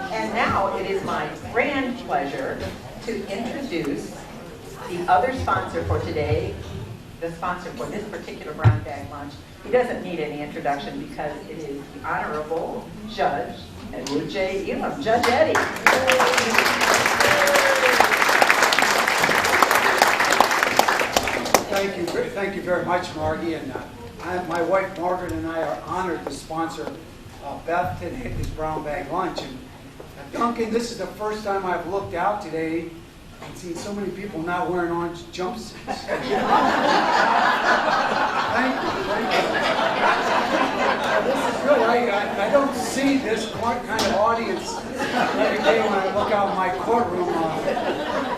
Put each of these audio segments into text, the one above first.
And now it is my grand pleasure to introduce the other sponsor for today, the sponsor for this particular brown bag lunch. He doesn't need any introduction because it is the Honorable Judge Edward J. Elam, Judge Eddie. Thank you very much, Margie. And my wife Margaret and I are honored to sponsor Beth today at this brown bag lunch. And Duncan, this is the first time I've looked out today and seen so many people not wearing orange jumpsuits. Thank you. This is good. I don't see this kind of audience every day when I look out in my courtroom.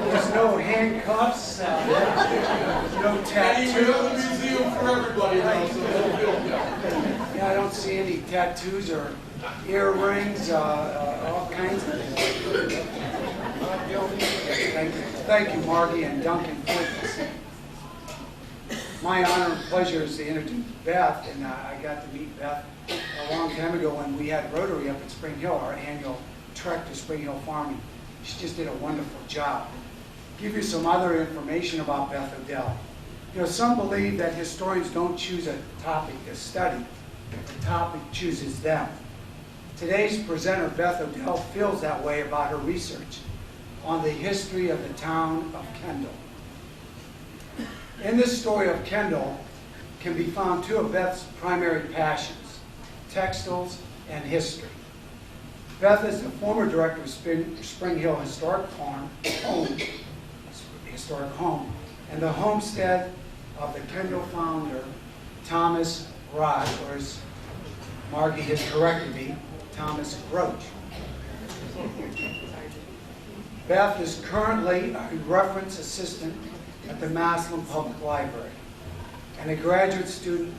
There's no handcuffs, no tattoos. Museum for everybody now, so yeah, I don't see any tattoos or earrings, all kinds of things. Thank you, Margie and Duncan, for this. My honor and pleasure is to introduce Beth, and I got to meet Beth a long time ago when we had Rotary up at Spring Hill, our annual trek to Spring Hill Farming. She just did a wonderful job. Give you some other information about Beth Odell. You know, some believe that historians don't choose a topic to study, the topic chooses them. Today's presenter, Beth Odell, feels that way about her research on the history of the town of Kendal. In this story of Kendal can be found two of Beth's primary passions, textiles and history. Beth is the former director of Spring Hill Historic Home, and the homestead of the Kendal founder, Thomas Roach, or as Margie has corrected me, Thomas Roach. Beth is currently a reference assistant at the Massillon Public Library and a graduate student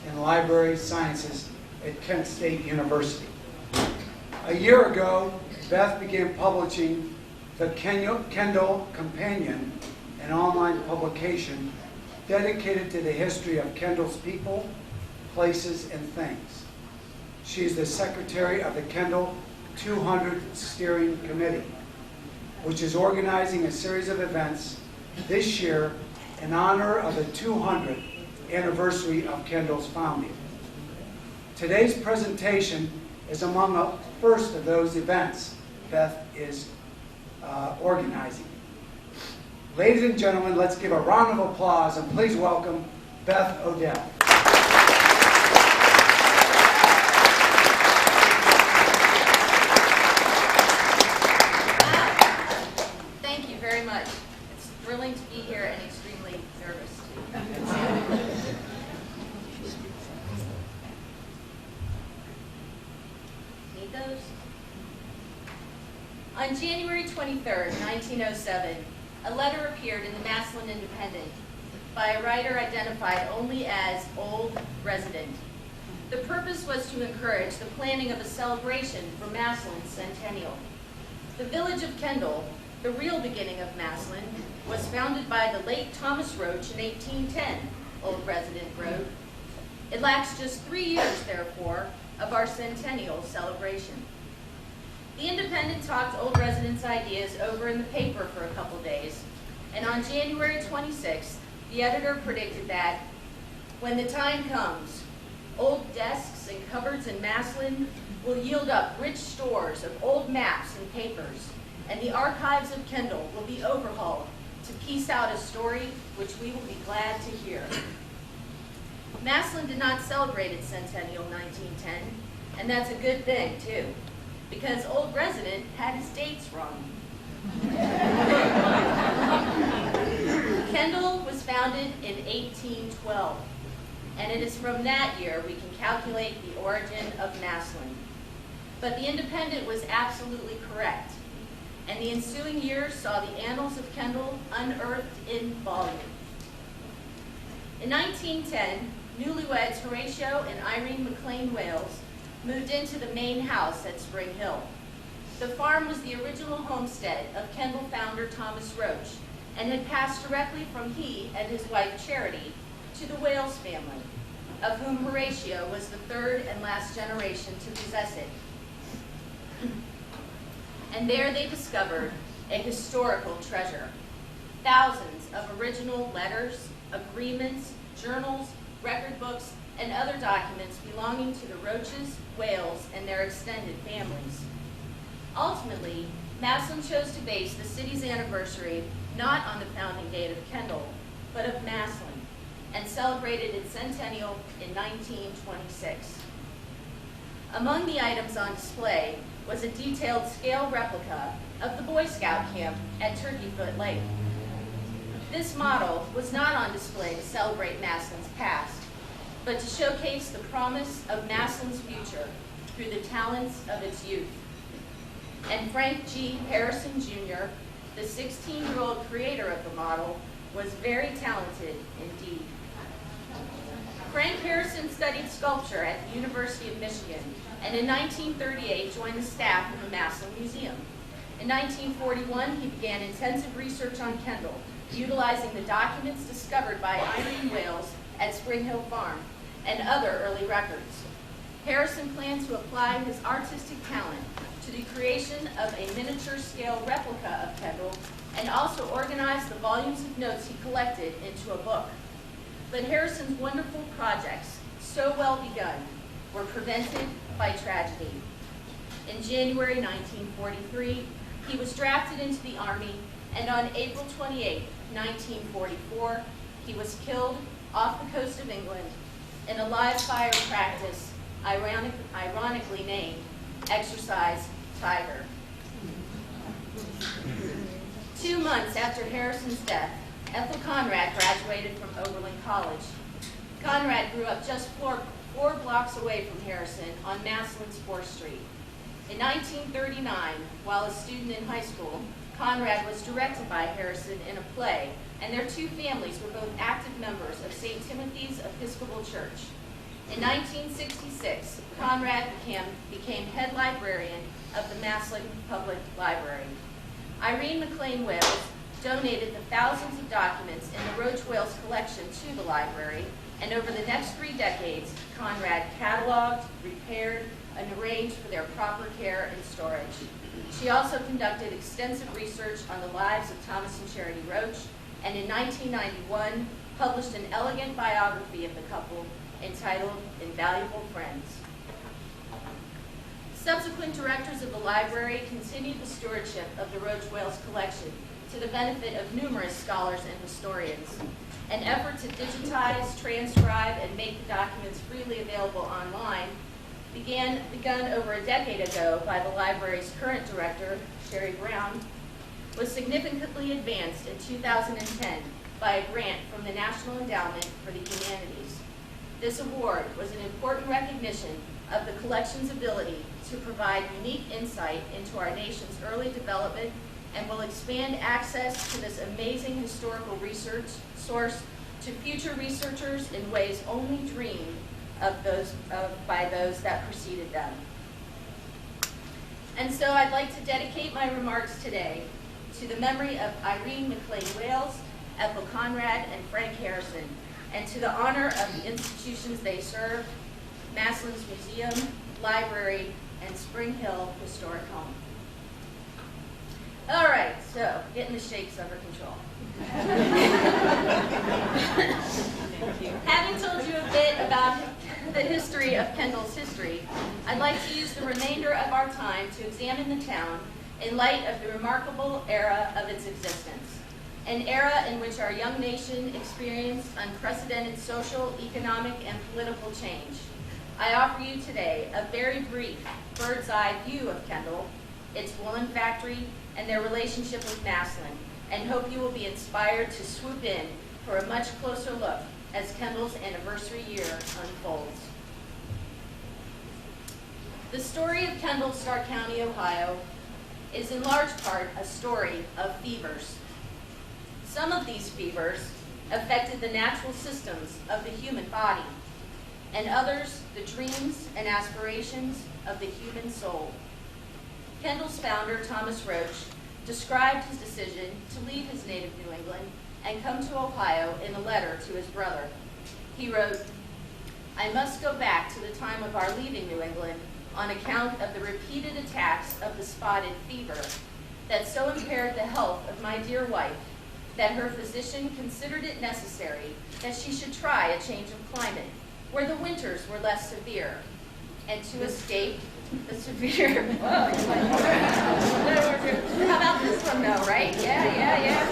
in library sciences at Kent State University. A year ago, Beth began publishing the Kendal Companion, an online publication dedicated to the history of Kendal's people, places, and things. She is the secretary of the Kendal 200 Steering Committee, which is organizing a series of events this year in honor of the 200th anniversary of Kendal's founding. Today's presentation is among the first of those events Beth is organizing. Ladies and gentlemen, let's give a round of applause and please welcome Beth Odell. Thank you very much. It's thrilling to be here and extremely nervous. Need those? On January 23rd, 1907, a letter appeared in the Massillon Independent by a writer identified only as Old Resident. The purpose was to encourage the planning of a celebration for Massillon's centennial. The village of Kendal, the real beginning of Massillon, was founded by the late Thomas Roach in 1810, Old Resident wrote. It lacks just 3 years, therefore, of our centennial celebration. The Independent talked Old Resident's ideas over in the paper for a couple days, and on January 26th, the editor predicted that, when the time comes, old desks and cupboards in Massillon will yield up rich stores of old maps and papers, and the archives of Kendal will be overhauled to piece out a story which we will be glad to hear. Massillon did not celebrate its centennial 1910, and that's a good thing, too, because Old Resident had his dates wrong. Kendal was founded in 1812, and it is from that year we can calculate the origin of Massillon. But the Independent was absolutely correct, and the ensuing years saw the annals of Kendal unearthed in volume. In 1910, newlyweds Horatio and Irene McLean Wales moved into the main house at Spring Hill. The farm was the original homestead of Kendal founder Thomas Roach and had passed directly from he and his wife Charity to the Wales family, of whom Horatio was the third and last generation to possess it. and there they discovered a historical treasure. Thousands of original letters, agreements, journals, record books, and other documents belonging to the Roaches, Wales, and their extended families. Ultimately, Massillon chose to base the city's anniversary not on the founding date of Kendal, but of Massillon, and celebrated its centennial in 1926. Among the items on display was a detailed scale replica of the Boy Scout camp at Turkeyfoot Lake. This model was not on display to celebrate Massillon's past, but to showcase the promise of Massillon's future through the talents of its youth. And Frank G. Harrison Jr., the 16-year-old creator of the model, was very talented indeed. Frank Harrison studied sculpture at the University of Michigan, and in 1938 joined the staff of the Massillon Museum. In 1941, he began intensive research on Kendal, utilizing the documents discovered by Irene Wales at Spring Hill Farm and other early records. Harrison planned to apply his artistic talent to the creation of a miniature-scale replica of Kendal, and also organized the volumes of notes he collected into a book. But Harrison's wonderful projects, so well begun, were prevented by tragedy. In January 1943, he was drafted into the Army, and on April 28, 1944, he was killed off the coast of England in a live fire practice ironically named Exercise Tiger. 2 months after Harrison's death, Ethel Conrad graduated from Oberlin College. Conrad grew up just four blocks away from Harrison on Massillon's 4th Street. In 1939, while a student in high school, Conrad was directed by Harrison in a play, and their two families were both active members of St. Timothy's Episcopal Church. In 1966, Conrad became head librarian of the Massillon Public Library. Irene McLean Wales donated the thousands of documents in the Roach Wales collection to the library, and over the next 3 decades, Conrad cataloged, repaired, and arranged for their proper care and storage. She also conducted extensive research on the lives of Thomas and Charity Roach, and in 1991, published an elegant biography of the couple entitled Invaluable Friends. Subsequent directors of the library continued the stewardship of the Roach Wales collection to the benefit of numerous scholars and historians. An effort to digitize, transcribe, and make the documents freely available online begun over a decade ago by the library's current director, Sherry Brown, was significantly advanced in 2010 by a grant from the National Endowment for the Humanities. This award was an important recognition of the collection's ability to provide unique insight into our nation's early development, and will expand access to this amazing historical research source to future researchers in ways only dreamed of by those that preceded them. And so I'd like to dedicate my remarks today to the memory of Irene McLean Wales, Ethel Conrad, and Frank Harrison, and to the honor of the institutions they serve, Massillon's Museum, Library, and Spring Hill Historic Home. All right, so getting the shakes under control. Having told you a bit about the history of Kendal's history, I'd like to use the remainder of our time to examine the town in light of the remarkable era of its existence, an era in which our young nation experienced unprecedented social, economic, and political change. I offer you today a very brief bird's-eye view of Kendal, its woolen factory, and their relationship with Massillon, and hope you will be inspired to swoop in for a much closer look as Kendal's anniversary year unfolds. The story of Kendal, Stark County, Ohio, is in large part a story of fevers. Some of these fevers affected the natural systems of the human body, and others the dreams and aspirations of the human soul. Kendal's founder, Thomas Roach, described his decision to leave his native New England and come to Ohio in a letter to his brother. He wrote, "I must go back to the time of our leaving New England on account of the repeated attacks of the spotted fever that so impaired the health of my dear wife that her physician considered it necessary that she should try a change of climate where the winters were less severe, and to escape the severe, how about this one though, right? Yeah.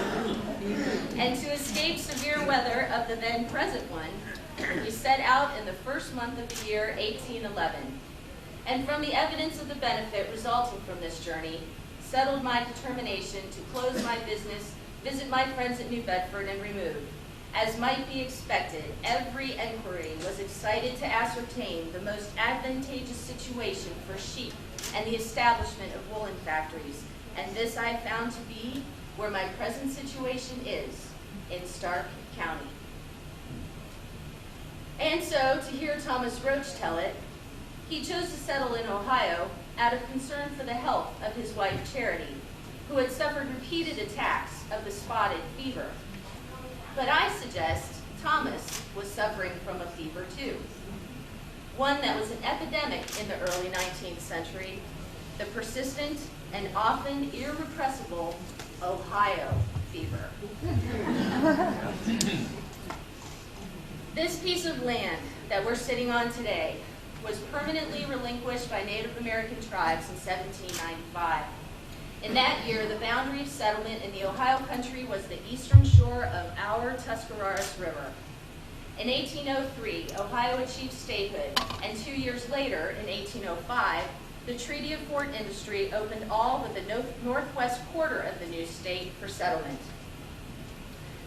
And to escape severe weather of the then present one, we set out in the first month of the year 1811, and from the evidence of the benefit resulting from this journey, settled my determination to close my business, visit my friends at New Bedford, and remove. As might be expected, every enquiry was excited to ascertain the most advantageous situation for sheep and the establishment of woolen factories, and this I found to be where my present situation is, in Stark County. And so, to hear Thomas Roach tell it, he chose to settle in Ohio out of concern for the health of his wife Charity, who had suffered repeated attacks of the spotted fever. But I suggest Thomas was suffering from a fever too, one that was an epidemic in the early 19th century, the persistent and often irrepressible Ohio fever. This piece of land that we're sitting on today was permanently relinquished by Native American tribes in 1795. In that year, the boundary of settlement in the Ohio country was the eastern shore of our Tuscarawas River. In 1803, Ohio achieved statehood, and 2 years later, in 1805, the Treaty of Fort Industry opened all but the northwest quarter of the new state for settlement.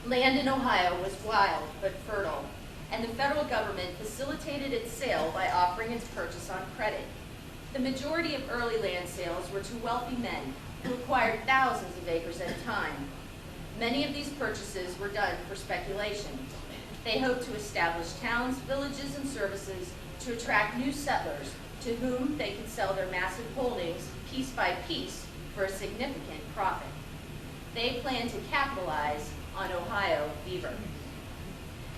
Land in Ohio was wild but fertile, and the federal government facilitated its sale by offering its purchase on credit. The majority of early land sales were to wealthy men who acquired thousands of acres at a time. Many of these purchases were done for speculation. They hoped to establish towns, villages, and services to attract new settlers to whom they could sell their massive holdings piece by piece for a significant profit. They planned to capitalize on Ohio fever.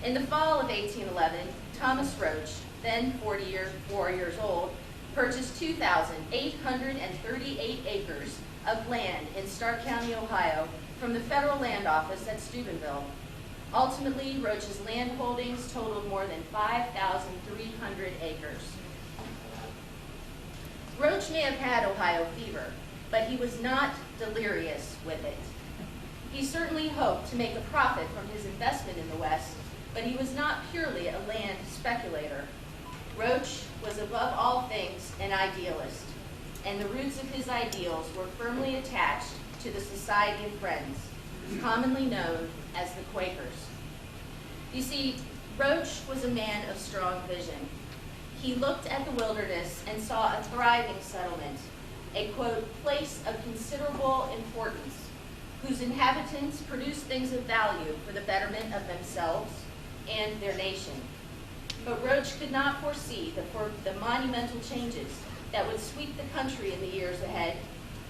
In the fall of 1811, Thomas Roach, then 44 years old, purchased 2,838 acres of land in Stark County, Ohio, from the federal land office at Steubenville. Ultimately, Roach's land holdings totaled more than 5,300 acres. Roach may have had Ohio fever, but he was not delirious with it. He certainly hoped to make a profit from his investment in the West, but he was not purely a land speculator. Roach was above all things an idealist, and the roots of his ideals were firmly attached to the Society of Friends, commonly known as the Quakers. You see, Roach was a man of strong vision. He looked at the wilderness and saw a thriving settlement, a, quote, place of considerable importance, whose inhabitants produced things of value for the betterment of themselves and their nation. But Roach could not foresee the monumental changes that would sweep the country in the years ahead,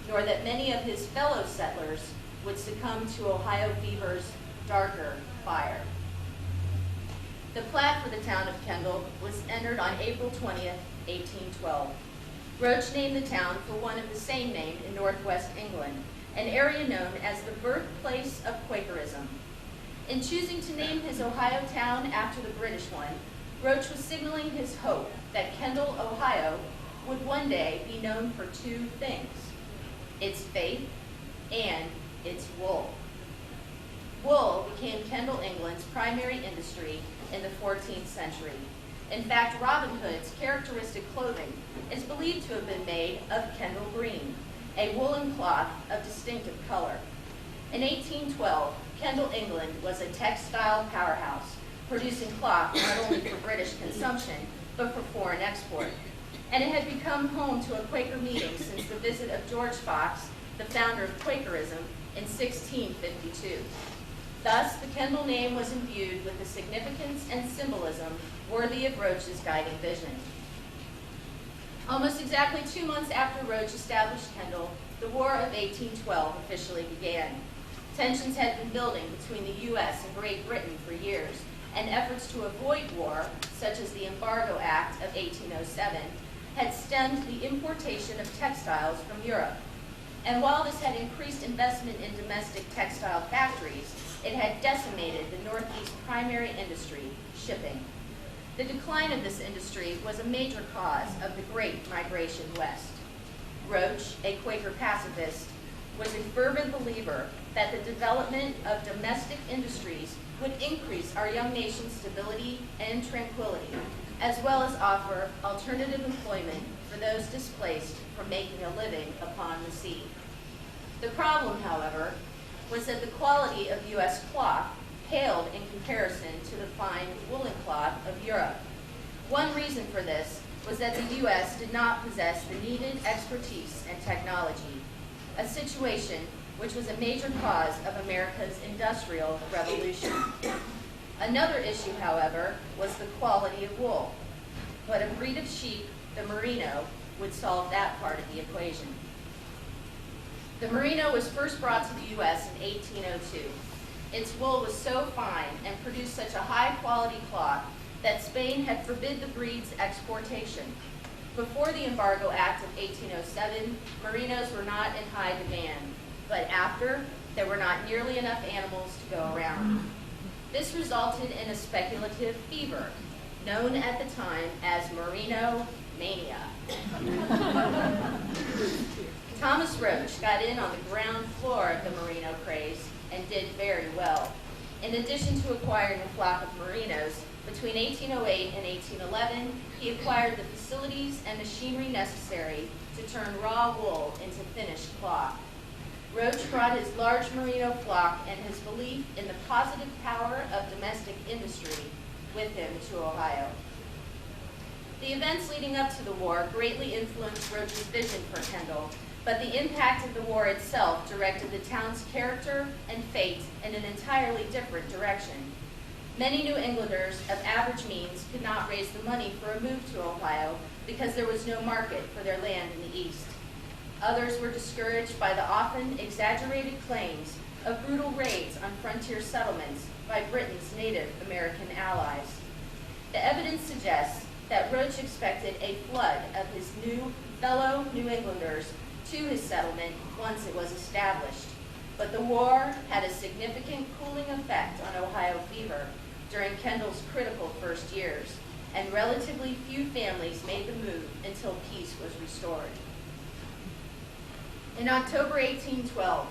nor that many of his fellow settlers would succumb to Ohio fever's darker fire. The plat for the town of Kendal was entered on April 20th, 1812. Roach named the town for one of the same name in northwest England, an area known as the birthplace of Quakerism. In choosing to name his Ohio town after the British one, Roach was signaling his hope that Kendal, Ohio, would one day be known for two things: its faith and its wool. Wool became Kendal, England's primary industry in the 14th century. In fact, Robin Hood's characteristic clothing is believed to have been made of Kendal green, a woolen cloth of distinctive color. In 1812, Kendal, England was a textile powerhouse, producing cloth not only for British consumption, but for foreign export. And it had become home to a Quaker meeting since the visit of George Fox, the founder of Quakerism, in 1652. Thus, the Kendal name was imbued with a significance and symbolism worthy of Roach's guiding vision. Almost exactly 2 months after Roach established Kendal, the War of 1812 officially began. Tensions had been building between the U.S. and Great Britain for years, and efforts to avoid war, such as the Embargo Act of 1807, had stemmed the importation of textiles from Europe. And while this had increased investment in domestic textile factories, it had decimated the Northeast primary industry, shipping. The decline of this industry was a major cause of the Great Migration West. Roach, a Quaker pacifist, was a fervent believer that the development of domestic industries would increase our young nation's stability and tranquility, as well as offer alternative employment for those displaced from making a living upon the sea. The problem, however, was that the quality of U.S. cloth paled in comparison to the fine woolen cloth of Europe. One reason for this was that the U.S. did not possess the needed expertise and technology, a situation which was a major cause of America's Industrial Revolution. Another issue, however, was the quality of wool. But a breed of sheep, the Merino, would solve that part of the equation. The Merino was first brought to the U.S. in 1802. Its wool was so fine and produced such a high-quality cloth that Spain had forbid the breed's exportation. Before the Embargo Act of 1807, Merinos were not in high demand, but after, there were not nearly enough animals to go around. This resulted in a speculative fever, known at the time as Merino mania. Thomas Roach got in on the ground floor of the Merino craze and did very well. In addition to acquiring a flock of Merinos, between 1808 and 1811, he acquired the facilities and machinery necessary to turn raw wool into finished cloth. Roach brought his large Merino flock and his belief in the positive power of domestic industry with him to Ohio. The events leading up to the war greatly influenced Roach's vision for Kendal, but the impact of the war itself directed the town's character and fate in an entirely different direction. Many New Englanders of average means could not raise the money for a move to Ohio because there was no market for their land in the East. Others were discouraged by the often exaggerated claims of brutal raids on frontier settlements by Britain's Native American allies. The evidence suggests that Roach expected a flood of his new fellow New Englanders to his settlement once it was established. But the war had a significant cooling effect on Ohio fever during Kendal's critical first years, and relatively few families made the move until peace was restored. In October 1812,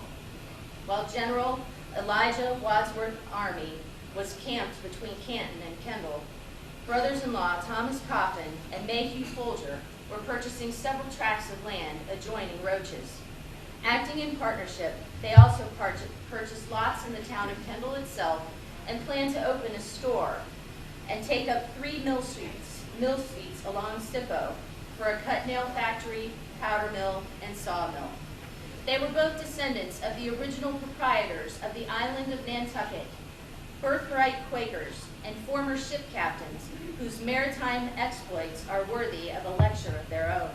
while General Elijah Wadsworth's army was camped between Canton and Kendal, brothers-in-law Thomas Coffin and Mayhew Folger were purchasing several tracts of land adjoining Roach's. Acting in partnership, they also purchased lots in the town of Kendal itself and planned to open a store and take up 3 mill suites along Sippo for a cut nail factory, powder mill, and sawmill. They were both descendants of the original proprietors of the island of Nantucket, birthright Quakers, and former ship captains whose maritime exploits are worthy of a lecture of their own.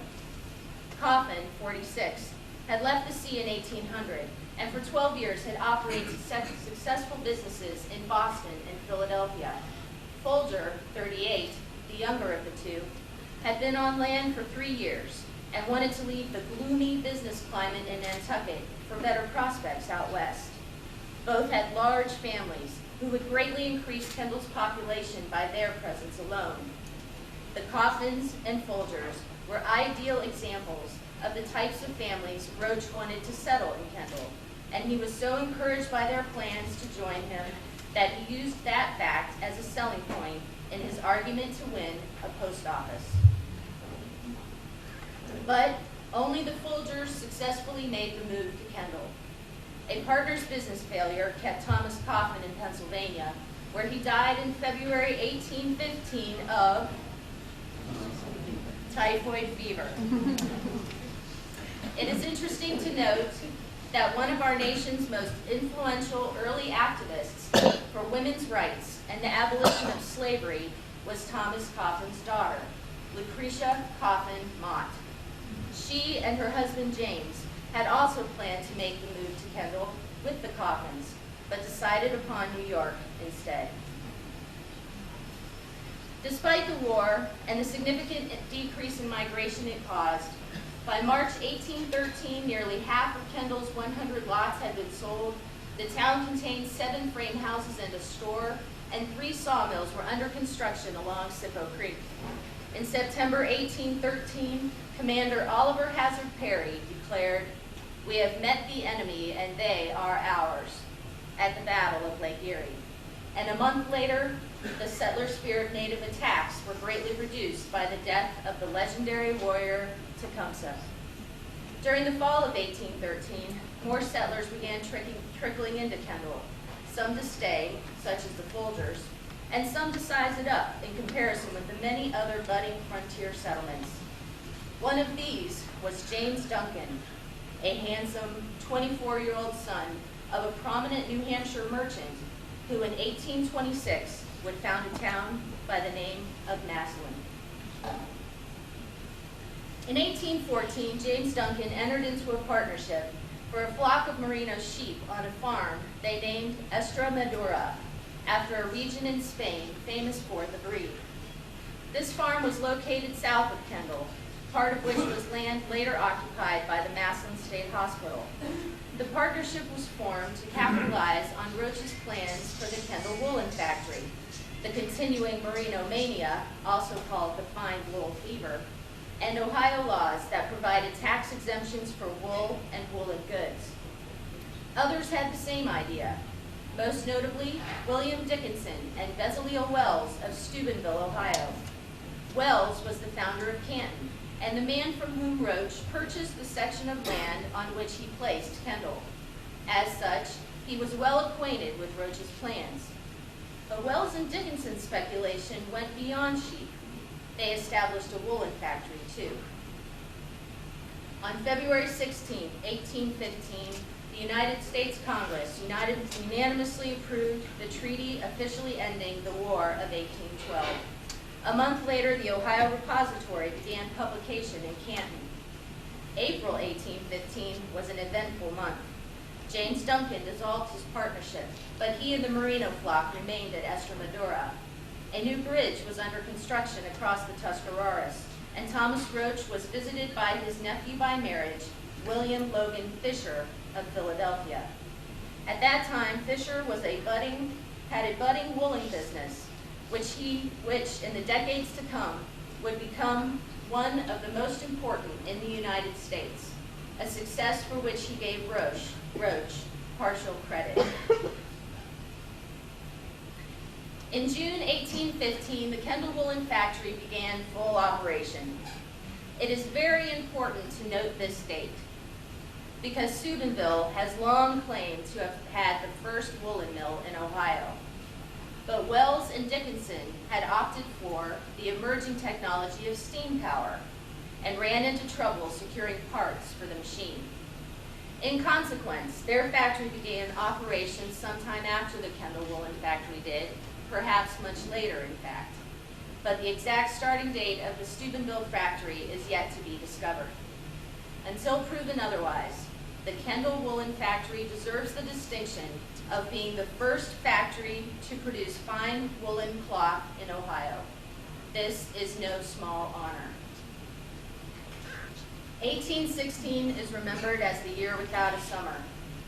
Coffin, 46, had left the sea in 1800 and for 12 years had operated successful businesses in Boston and Philadelphia. Folger, 38, the younger of the two, had been on land for 3 years and wanted to leave the gloomy business climate in Nantucket for better prospects out west. Both had large families who would greatly increase Kendal's population by their presence alone. The Coffins and Folgers were ideal examples of the types of families Roach wanted to settle in Kendal, and he was so encouraged by their plans to join him that he used that fact as a selling point in his argument to win a post office. But only the Folgers successfully made the move to Kendal. A partner's business failure kept Thomas Coffin in Pennsylvania, where he died in February 1815 of typhoid fever. It is interesting to note that one of our nation's most influential early activists for women's rights and the abolition of slavery was Thomas Coffin's daughter, Lucretia Coffin Mott. She and her husband James had also planned to make the move to Kendal with the Coffins, but decided upon New York instead. Despite the war and the significant decrease in migration it caused, by March 1813, nearly half of Kendal's 100 lots had been sold. The town contained 7 frame houses and a store, and 3 sawmills were under construction along Sippo Creek. In September 1813, Commander Oliver Hazard Perry declared, "We have met the enemy and they are ours," at the Battle of Lake Erie. And a month later, the settlers' fear of native attacks were greatly reduced by the death of the legendary warrior Tecumseh. During the fall of 1813, more settlers began trickling into Kendal, some to stay, such as the Folgers, and some to size it up in comparison with the many other budding frontier settlements. One of these was James Duncan, a handsome 24-year-old son of a prominent New Hampshire merchant who in 1826 would found a town by the name of Massillon. In 1814, James Duncan entered into a partnership for a flock of merino sheep on a farm they named Estremadura, after a region in Spain famous for the breed. This farm was located south of Kendal, part of which was land later occupied by the Massillon State Hospital. The partnership was formed to capitalize on Roach's plans for the Kendal woolen factory, the continuing merino mania, also called the fine wool fever, and Ohio laws that provided tax exemptions for wool and woolen goods. Others had the same idea, most notably William Dickinson and Bezaleel Wells of Steubenville, Ohio. Wells was the founder of Canton, and the man from whom Roach purchased the section of land on which he placed Kendal. As such, he was well acquainted with Roach's plans. But Wells and Dickinson's speculation went beyond sheep. They established a woolen factory too. On February 16, 1815, the United States Congress unanimously approved the treaty officially ending the War of 1812. A month later, the Ohio Repository began publication in Canton. April 1815 was an eventful month. James Duncan dissolved his partnership, but he and the merino flock remained at Estremadura. A new bridge was under construction across the Tuscarawas, and Thomas Roach was visited by his nephew by marriage, William Logan Fisher of Philadelphia. At that time, Fisher had a budding woolen business, which in the decades to come would become one of the most important in the United States, a success for which he gave Roach partial credit. In June 1815, the Kendal Woolen Factory began full operation. It is very important to note this date, because Steubenville has long claimed to have had the first woolen mill in Ohio. But Wells and Dickinson had opted for the emerging technology of steam power and ran into trouble securing parts for the machine. In consequence, their factory began operations sometime after the Kendal Woolen Factory did, perhaps much later in fact. But the exact starting date of the Steubenville factory is yet to be discovered. Until proven otherwise, the Kendal Woolen Factory deserves the distinction of being the first factory to produce fine woolen cloth in Ohio. This is no small honor. 1816 is remembered as the year without a summer.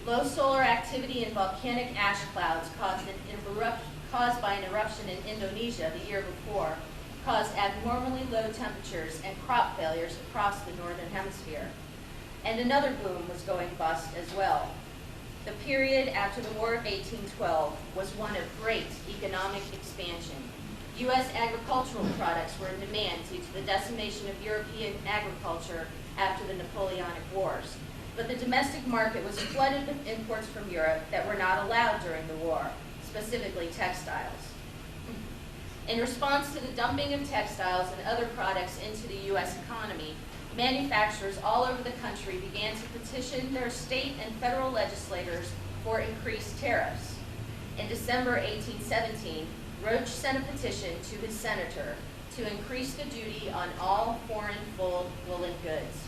Low solar activity and volcanic ash clouds caused by an eruption in Indonesia the year before caused abnormally low temperatures and crop failures across the northern hemisphere. And another boom was going bust as well. The period after the War of 1812 was one of great economic expansion. U.S. agricultural products were in demand due to the decimation of European agriculture after the Napoleonic Wars. But the domestic market was flooded with imports from Europe that were not allowed during the war, specifically textiles. In response to the dumping of textiles and other products into the U.S. economy, manufacturers all over the country began to petition their state and federal legislators for increased tariffs. In December 1817, Roach sent a petition to his senator to increase the duty on all foreign fulled woolen goods.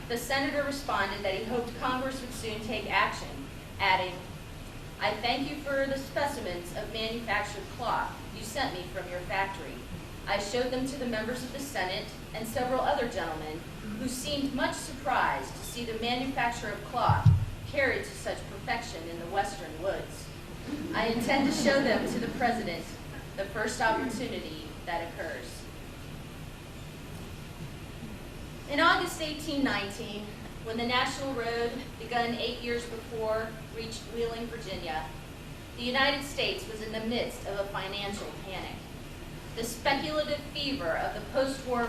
The senator responded that he hoped Congress would soon take action, adding, "I thank you for the specimens of manufactured cloth you sent me from your factory. I showed them to the members of the Senate and several other gentlemen who seemed much surprised to see the manufacture of cloth carried to such perfection in the western woods. I intend to show them to the President the first opportunity that occurs. In August 1819, when the National Road, begun 8 years before, reached Wheeling, Virginia, the United States was in the midst of a financial panic. The speculative fever of the post-war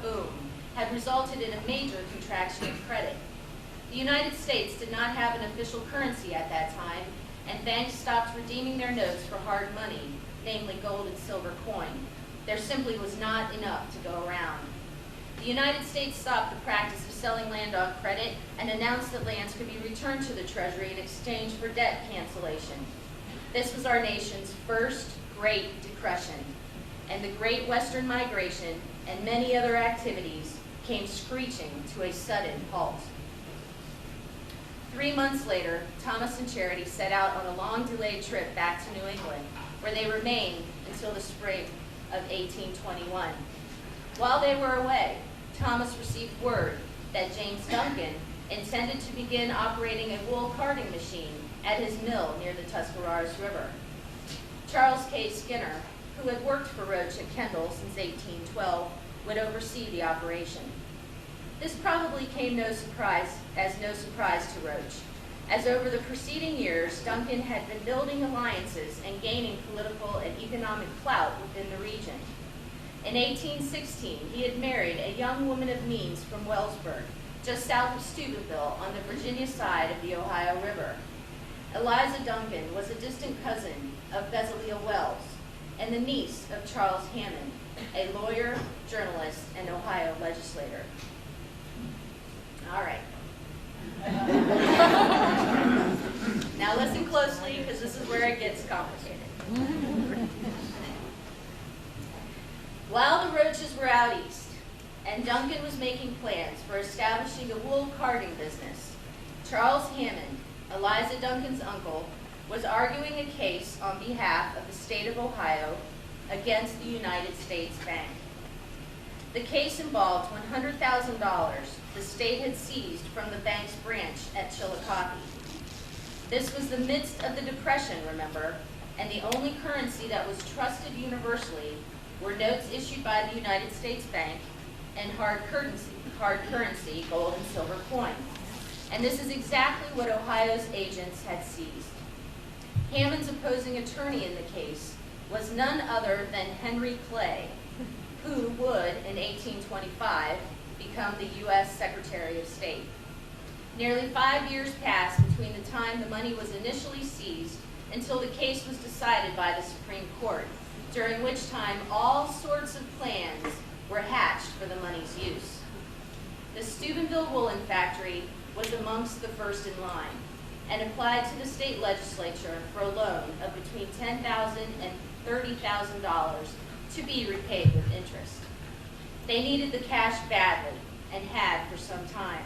boom had resulted in a major contraction of credit. The United States did not have an official currency at that time, and banks stopped redeeming their notes for hard money, namely gold and silver coin. There simply was not enough to go around. The United States stopped the practice of selling land on credit and announced that lands could be returned to the Treasury in exchange for debt cancellation. This was our nation's first Great Depression, and the Great Western Migration and many other activities came screeching to a sudden halt. 3 months later, Thomas and Charity set out on a long-delayed trip back to New England, where they remained until the spring of 1821. While they were away, Thomas received word that James Duncan intended to begin operating a wool carding machine at his mill near the Tuscarawas River. Charles K. Skinner, who had worked for Roach at Kendal since 1812, would oversee the operation. This probably came no surprise to Roach, as over the preceding years, Duncan had been building alliances and gaining political and economic clout within the region. In 1816, he had married a young woman of means from Wellsburg, just south of Steubenville on the Virginia side of the Ohio River. Eliza Duncan was a distant cousin of Bezaleel Wells and the niece of Charles Hammond, a lawyer, journalist, and Ohio legislator. All right. Now listen closely, because this is where it gets complicated. While the Roaches were out east, and Duncan was making plans for establishing a wool carding business, Charles Hammond, Eliza Duncan's uncle, was arguing a case on behalf of the state of Ohio against the United States Bank. The case involved $100,000 the state had seized from the bank's branch at Chillicothe. This was the midst of the Depression, remember, and the only currency that was trusted universally were notes issued by the United States Bank and hard currency, gold and silver coin. And this is exactly what Ohio's agents had seized. Hammond's opposing attorney in the case was none other than Henry Clay, who would, in 1825, become the U.S. Secretary of State. Nearly 5 years passed between the time the money was initially seized until the case was decided by the Supreme Court, during which time all sorts of plans were hatched for the money's use. The Steubenville woolen factory was amongst the first in line and applied to the state legislature for a loan of between $10,000 and $30,000 to be repaid with interest. They needed the cash badly and had for some time.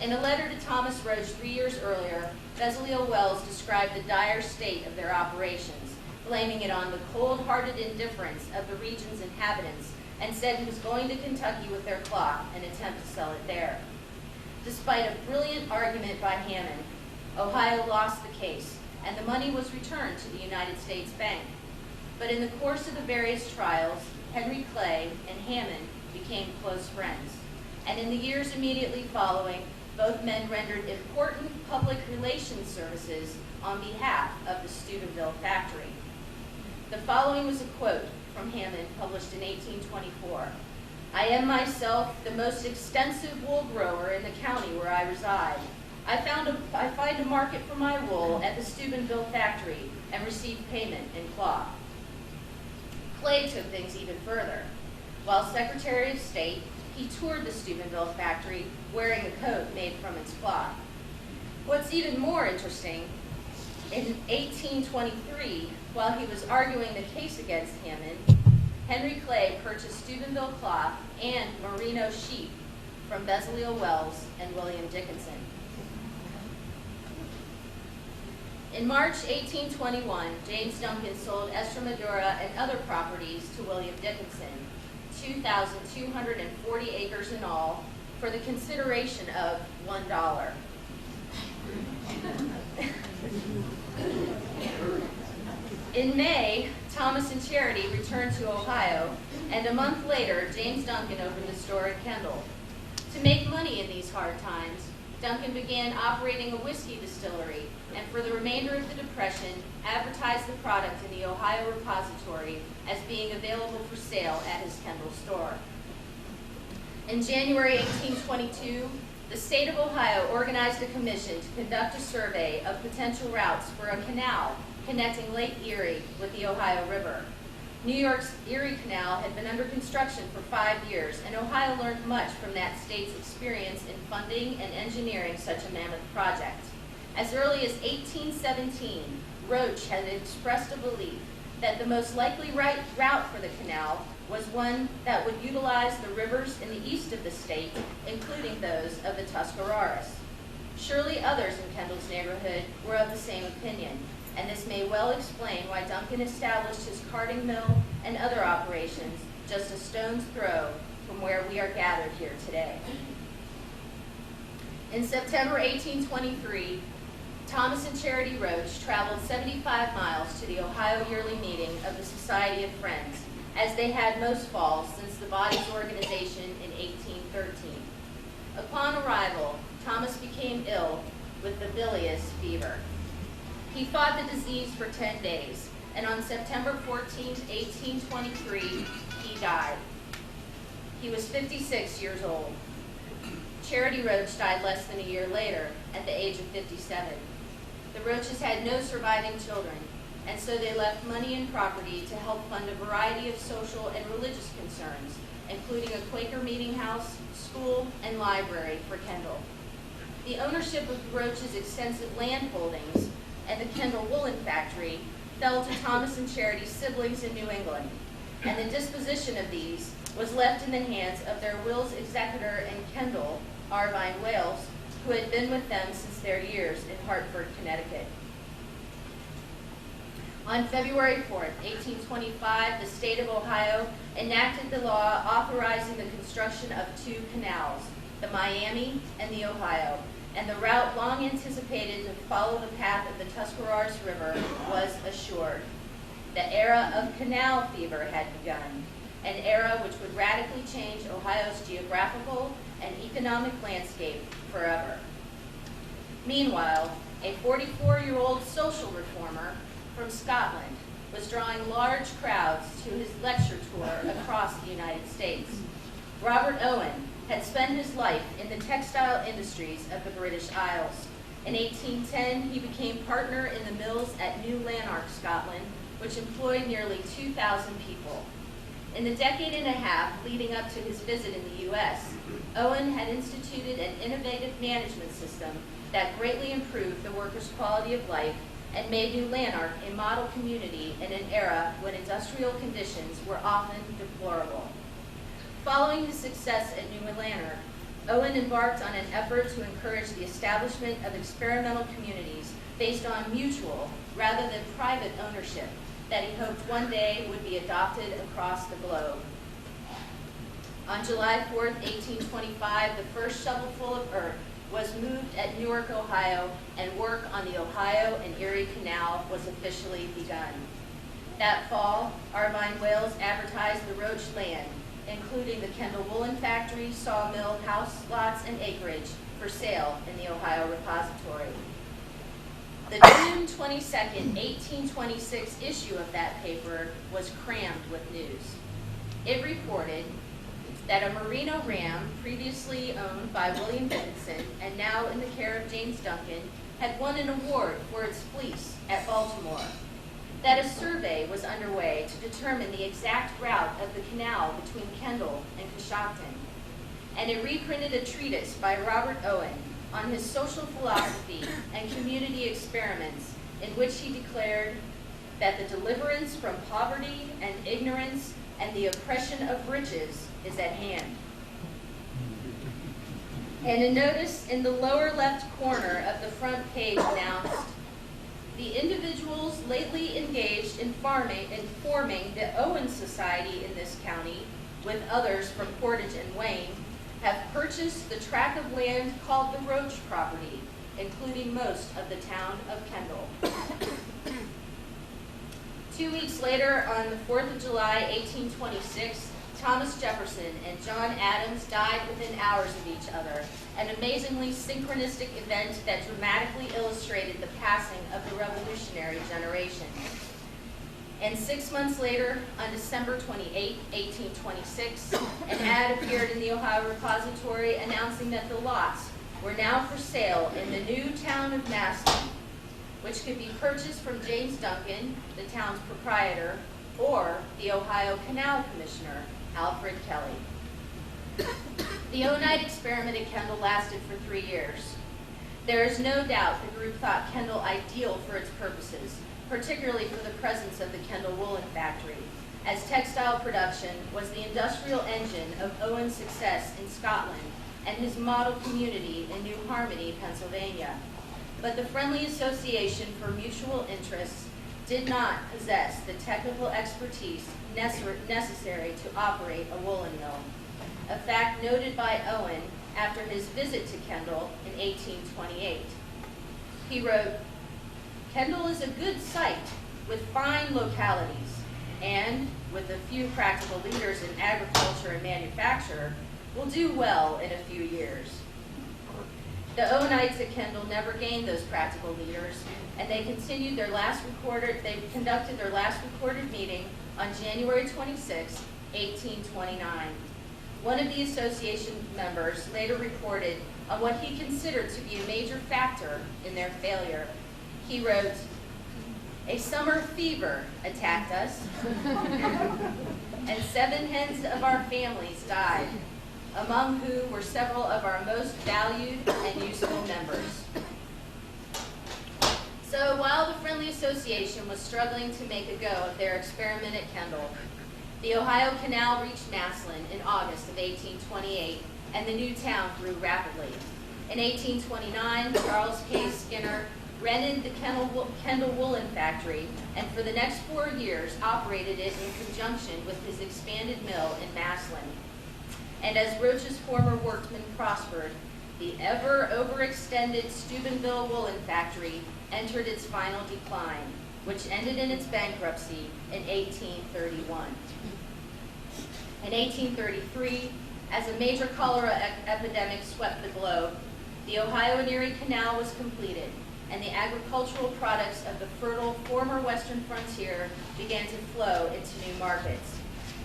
In a letter to Thomas Roach 3 years earlier, Bezaleel Wells described the dire state of their operations, blaming it on the cold-hearted indifference of the region's inhabitants, and said he was going to Kentucky with their cloth and attempt to sell it there. Despite a brilliant argument by Hammond, Ohio lost the case, and the money was returned to the United States Bank. But in the course of the various trials, Henry Clay and Hammond became close friends, and in the years immediately following, both men rendered important public relations services on behalf of the Steubenville factory. The following was a quote from Hammond, published in 1824. "I am myself the most extensive wool grower in the county where I reside. I find a market for my wool at the Steubenville factory and receive payment in cloth." Clay took things even further. While Secretary of State, he toured the Steubenville factory wearing a coat made from its cloth. What's even more interesting, in 1823, while he was arguing the case against Hammond, Henry Clay purchased Steubenville cloth and merino sheep from Bezaleel Wells and William Dickinson. In March 1821, James Duncan sold Estremadura and other properties to William Dickinson, 2,240 acres in all, for the consideration of $1. In May, Thomas and Charity returned to Ohio, and a month later, James Duncan opened a store in Kendal. To make money in these hard times, Duncan began operating a whiskey distillery, and for the remainder of the Depression, advertised the product in the Ohio Repository as being available for sale at his Kendal store. In January 1822, the state of Ohio organized a commission to conduct a survey of potential routes for a canal connecting Lake Erie with the Ohio River. New York's Erie Canal had been under construction for 5 years, and Ohio learned much from that state's experience in funding and engineering such a mammoth project. As early as 1817, Roach had expressed a belief that the most likely route for the canal was one that would utilize the rivers in the east of the state, including those of the Tuscarawas. Surely others in Kendal's neighborhood were of the same opinion, and this may well explain why Duncan established his carding mill and other operations just a stone's throw from where we are gathered here today. In September 1823, Thomas and Charity Roach traveled 75 miles to the Ohio yearly meeting of the Society of Friends, as they had most falls since the body's organization in 1813. Upon arrival, Thomas became ill with the bilious fever. He fought the disease for 10 days, and on September 14, 1823, he died. He was 56 years old. Charity Roach died less than a year later, at the age of 57. The Roaches had no surviving children, and so they left money and property to help fund a variety of social and religious concerns, including a Quaker meeting house, school, and library for Kendal. The ownership of the Roaches' extensive land holdings and the Kendal woolen factory fell to Thomas and Charity's siblings in New England, and the disposition of these was left in the hands of their will's executor in Kendal, Arvine Wales, who had been with them since their years in Hartford, Connecticut. On February 4, 1825, the state of Ohio enacted the law authorizing the construction of 2 canals, the Miami and the Ohio, and the route long anticipated to follow the path of the Tuscarawas River was assured. The era of canal fever had begun, an era which would radically change Ohio's geographical and economic landscape forever. Meanwhile, a 44-year-old social reformer from Scotland was drawing large crowds to his lecture tour across the United States. Robert Owen had spent his life in the textile industries of the British Isles. In 1810, he became partner in the mills at New Lanark, Scotland, which employed nearly 2,000 people. In the decade and a half leading up to his visit in the U.S., Owen had instituted an innovative management system that greatly improved the workers' quality of life and made New Lanark a model community in an era when industrial conditions were often deplorable. Following his success at New Lanark, Owen embarked on an effort to encourage the establishment of experimental communities based on mutual rather than private ownership that he hoped one day would be adopted across the globe. On July 4, 1825, the first shovelful of earth was moved at Newark, Ohio, and work on the Ohio and Erie Canal was officially begun. That fall, Arvine Wales advertised the Roach land, including the Kendal woolen factory, sawmill, house lots, and acreage for sale in the Ohio Repository. The June 22, 1826 issue of that paper was crammed with news. It reported that a merino ram previously owned by William Dickinson and now in the care of James Duncan had won an award for its fleece at Baltimore, that a survey was underway to determine the exact route of the canal between Kendal and Coshocton, and it reprinted a treatise by Robert Owen on his social philosophy and community experiments, in which he declared that the deliverance from poverty and ignorance and the oppression of riches is at hand. And a notice in the lower left corner of the front page announced, The individuals lately engaged in forming the Owen Society in this county, with others from Portage and Wayne, have purchased the tract of land called the Roach property, including most of the town of Kendal. 2 weeks later, on the 4th of July, 1826, Thomas Jefferson and John Adams died within hours of each other, an amazingly synchronistic event that dramatically illustrated the passing of the revolutionary generation. And 6 months later, on December 28, 1826, an ad appeared in the Ohio Repository announcing that the lots were now for sale in the new town of Massillon, which could be purchased from James Duncan, the town's proprietor, or the Ohio Canal Commissioner, Alfred Kelly. The O-Night experiment at Kendal lasted for 3 years. There is no doubt the group thought Kendal ideal for its purposes, particularly for the presence of the Kendal woolen factory, as textile production was the industrial engine of Owen's success in Scotland and his model community in New Harmony, Pennsylvania. But the Friendly Association for Mutual Interests did not possess the technical expertise necessary to operate a woolen mill, a fact noted by Owen after his visit to Kendal in 1828. He wrote, "Kendal is a good site with fine localities, and with a few practical leaders in agriculture and manufacture, will do well in a few years." The O-Nights at Kendal never gained those practical leaders, and they conducted their last recorded meeting on January 26, 1829. One of the association members later reported on what he considered to be a major factor in their failure. He wrote, "A summer fever attacked us, and 7 heads of our families died, among whom were several of our most valued and useful members." So while the Friendly Association was struggling to make a go of their experiment at Kendal, the Ohio Canal reached Massillon in August of 1828, and the new town grew rapidly. In 1829, Charles K. Skinner rented the Kendal woolen factory, and for the next 4 years operated it in conjunction with his expanded mill in Massillon. And as Roach's former workmen prospered, the ever overextended Steubenville woolen factory entered its final decline, which ended in its bankruptcy in 1831. In 1833, as a major cholera epidemic swept the globe, the Ohio and Erie Canal was completed, and the agricultural products of the fertile former western frontier began to flow into new markets.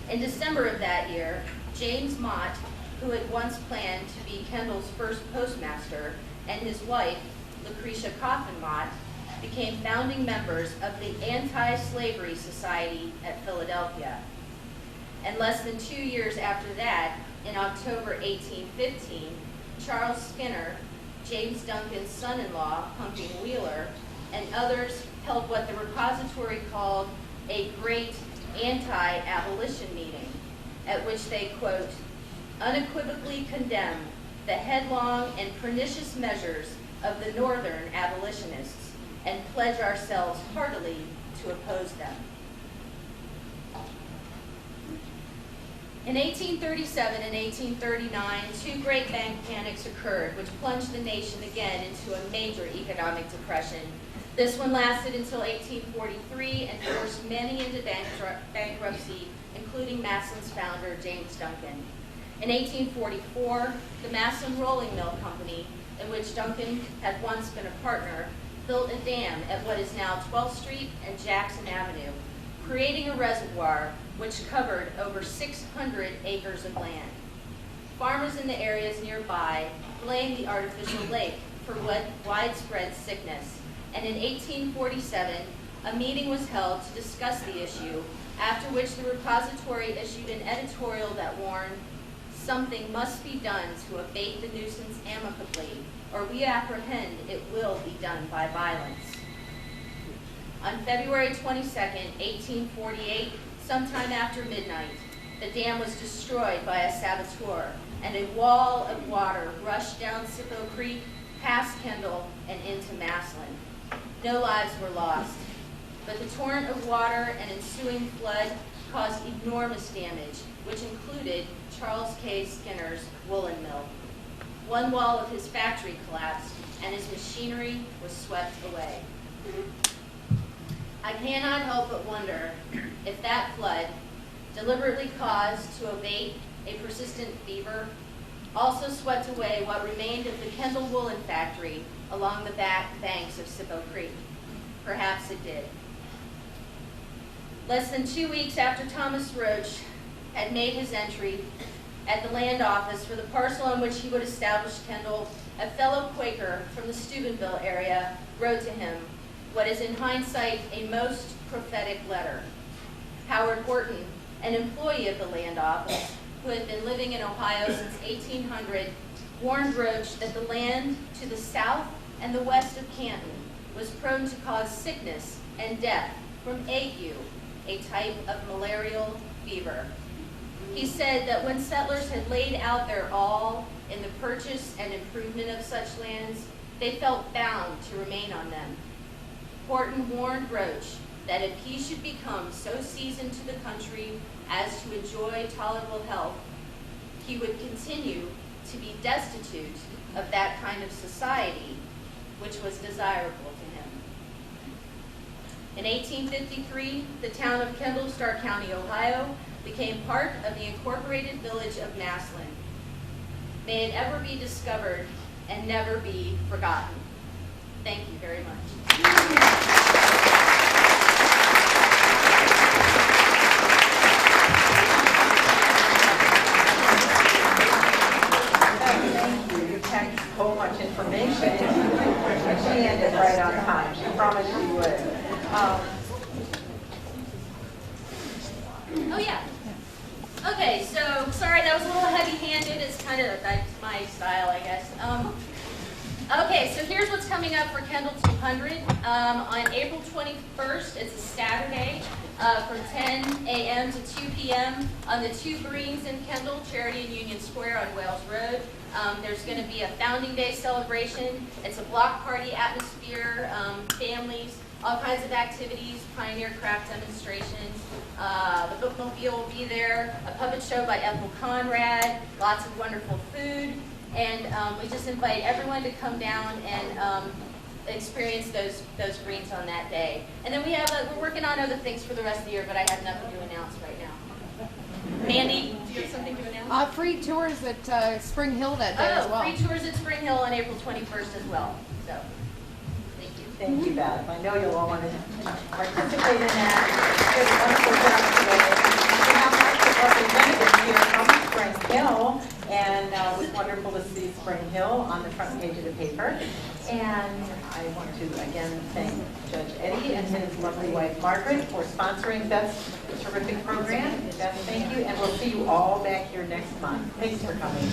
In December of that year, James Mott, who had once planned to be Kendal's first postmaster, and his wife, Lucretia Coffin Mott, became founding members of the Anti-Slavery Society at Philadelphia. And less than 2 years after that, in October 1815, Charles Skinner, James Duncan's son-in-law, Pumpkin Wheeler, and others held what the repository called a great anti-abolition meeting, at which they, quote, "unequivocally condemn the headlong and pernicious measures of the Northern abolitionists and pledge ourselves heartily to oppose them." In 1837 and 1839, 2 great bank panics occurred, which plunged the nation again into a major economic depression. This one lasted until 1843 and forced many into bankruptcy, including Massillon's founder, James Duncan. In 1844, the Massillon Rolling Mill Company, in which Duncan had once been a partner, built a dam at what is now 12th Street and Jackson Avenue, creating a reservoir which covered over 600 acres of land. Farmers in the areas nearby blamed the artificial lake for widespread sickness, and in 1847, a meeting was held to discuss the issue, after which the repository issued an editorial that warned, "Something must be done to abate the nuisance amicably, or we apprehend it will be done by violence." On February 22, 1848, sometime after midnight, the dam was destroyed by a saboteur, and a wall of water rushed down Sippo Creek, past Kendal, and into Massillon. No lives were lost, but the torrent of water and ensuing flood caused enormous damage, which included Charles K. Skinner's woolen mill. One wall of his factory collapsed, and his machinery was swept away. I cannot help but wonder if that flood, deliberately caused to abate a persistent fever, also swept away what remained of the Kendal woolen factory along the back banks of Sippo Creek. Perhaps it did. Less than 2 weeks after Thomas Roach had made his entry at the land office for the parcel on which he would establish Kendal, a fellow Quaker from the Steubenville area wrote to him what is in hindsight a most prophetic letter. Howard Horton, an employee of the land office who had been living in Ohio since 1800, warned Roach that the land to the south and the west of Canton was prone to cause sickness and death from ague, a type of malarial fever. He said that when settlers had laid out their all in the purchase and improvement of such lands, they felt bound to remain on them. Horton warned Roach that if he should become so seasoned to the country as to enjoy tolerable health, he would continue to be destitute of that kind of society which was desirable to him. In 1853, the town of Kendal, Stark County, Ohio, became part of the incorporated village of Massillon. May it ever be discovered and never be forgotten. Thank you very much. So much information, and she ended right on time. She promised she would. Oh yeah. Okay, so sorry that was a little heavy-handed. It's kind of my style, I guess. Okay, so here's what's coming up for Kendal 200. On April 21st, it's a Saturday, from 10 a.m. to 2 p.m. on the two greens in Kendal, Charity and Union Square on Wales Road. There's going to be a Founding Day celebration. It's a block party atmosphere, families, all kinds of activities, pioneer craft demonstrations. The bookmobile will be there, a puppet show by Ethel Conrad, lots of wonderful food, and we just invite everyone to come down and experience those greens on that day. And then we're working on other things for the rest of the year, but I have nothing to announce right now. Mandy, do you have something to announce? Free tours at Spring Hill that day as well. Free tours at Spring Hill on April 21st as well. So, thank you. Thank you, Beth. I know you'll all want to participate in that. You did a wonderful job today. We have lots of representatives here from Spring Hill, and it was wonderful to see Spring Hill on the front page of the paper. And I want to again thank Judge Eddie and his lovely wife Margaret for sponsoring Beth's terrific program. Beth, thank you, and we'll see you all back here next month. Thanks for coming.